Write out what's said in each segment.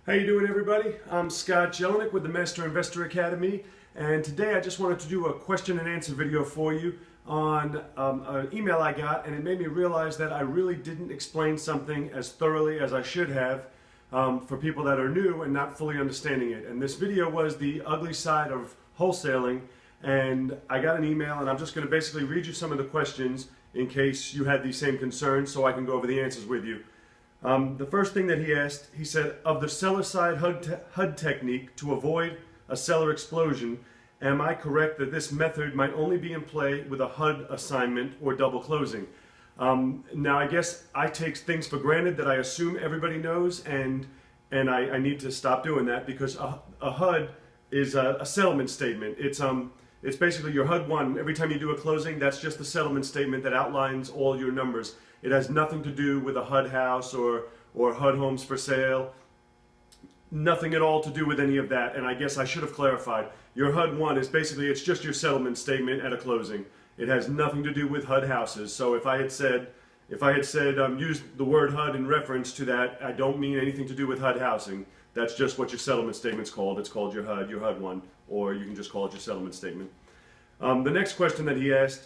How you doing, everybody? I'm Scott Jelinek with the Master Investor Academy, and today I just wanted to do a question and answer video for you on an email I got, and it made me realize that I really didn't explain something as thoroughly as I should have for people that are new and not fully understanding it. And this video was the ugly side of wholesaling, and I got an email, and I'm just going to basically read you some of the questions in case you had these same concerns so I can go over the answers with you. The first thing that he asked, he said, of the seller side HUD technique to avoid a seller explosion, am I correct that this method might only be in play with a HUD assignment or double closing? Now I guess I take things for granted that I assume everybody knows, and I need to stop doing that, because a HUD is a settlement statement. It's basically your HUD 1. Every time you do a closing, that's just the settlement statement that outlines all your numbers. It has nothing to do with a HUD house or HUD homes for sale. Nothing at all to do with any of that. And I guess I should have clarified. Your HUD 1 is basically, it's just your settlement statement at a closing. It has nothing to do with HUD houses. So if I had said use the word HUD in reference to that, I don't mean anything to do with HUD housing. That's just what your settlement statement's called. It's called your HUD 1, or you can just call it your settlement statement. The next question that he asked,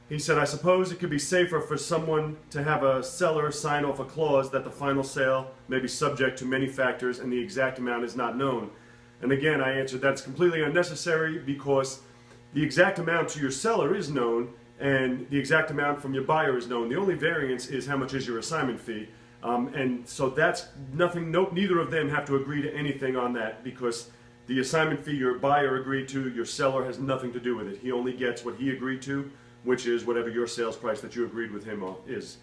he said, I suppose it could be safer for someone to have a seller sign off a clause that the final sale may be subject to many factors and the exact amount is not known. And again, I answered that's completely unnecessary, because the exact amount to your seller is known and the exact amount from your buyer is known. The only variance is how much is your assignment fee. And so that's nothing, neither of them have to agree to anything on that, because the assignment fee your buyer agreed to, your seller has nothing to do with it. He only gets what he agreed to, which is whatever your sales price that you agreed with him on is.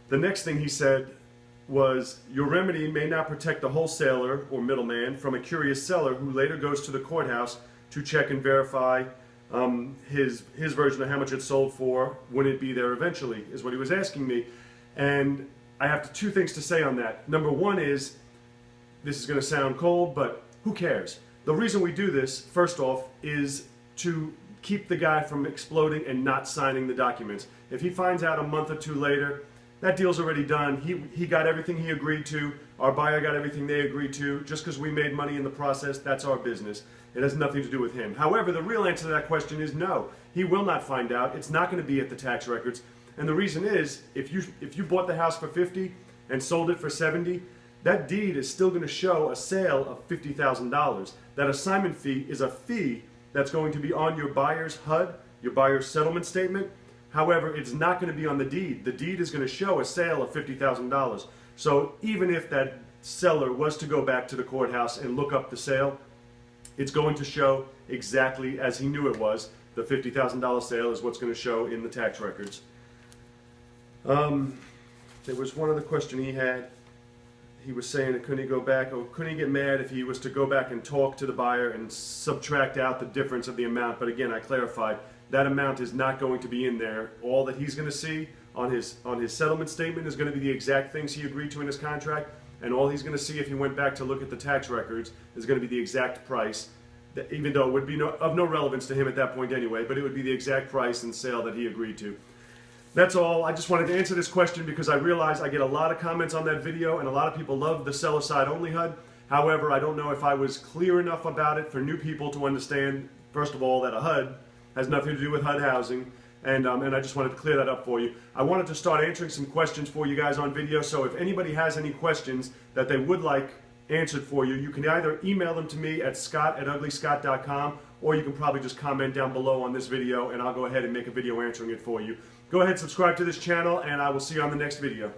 The next thing he said was, your remedy may not protect the wholesaler or middleman from a curious seller who later goes to the courthouse to check and verify his version of how much it sold for when it be there eventually, is what he was asking me. And I have two things to say on that. Number one is, this is going to sound cold, but who cares? The reason we do this, first off, is to keep the guy from exploding and not signing the documents. If he finds out a month or two later, that deal's already done. He got everything he agreed to. Our buyer got everything they agreed to. Just because we made money in the process, that's our business. It has nothing to do with him. However, the real answer to that question is no. He will not find out. It's not going to be at the tax records. And the reason is, if you bought the house for $50 and sold it for $70, that deed is still going to show a sale of $50,000. That assignment fee is a fee that's going to be on your buyer's HUD, your buyer's settlement statement. However, it's not going to be on the deed. The deed is going to show a sale of $50,000. So even if that seller was to go back to the courthouse and look up the sale, it's going to show exactly as he knew it was. The $50,000 sale is what's going to show in the tax records. There was one other question he had. He was saying, couldn't he go back, or couldn't he get mad if he was to go back and talk to the buyer and subtract out the difference of the amount? But again, I clarified, that amount is not going to be in there. All that he's going to see on his settlement statement is going to be the exact things he agreed to in his contract, and all he's going to see if he went back to look at the tax records is going to be the exact price, even though it would be of no relevance to him at that point anyway, but it would be the exact price and sale that he agreed to. That's all. I just wanted to answer this question because I realize I get a lot of comments on that video, and a lot of people love the seller side only HUD. However, I don't know if I was clear enough about it for new people to understand, first of all, that a HUD has nothing to do with HUD housing, and I just wanted to clear that up for you. I wanted to start answering some questions for you guys on video, so if anybody has any questions that they would like answered for you, you can either email them to me at scott@uglyscott.com, or you can probably just comment down below on this video, and I'll go ahead and make a video answering it for you. Go ahead, subscribe to this channel, and I will see you on the next video.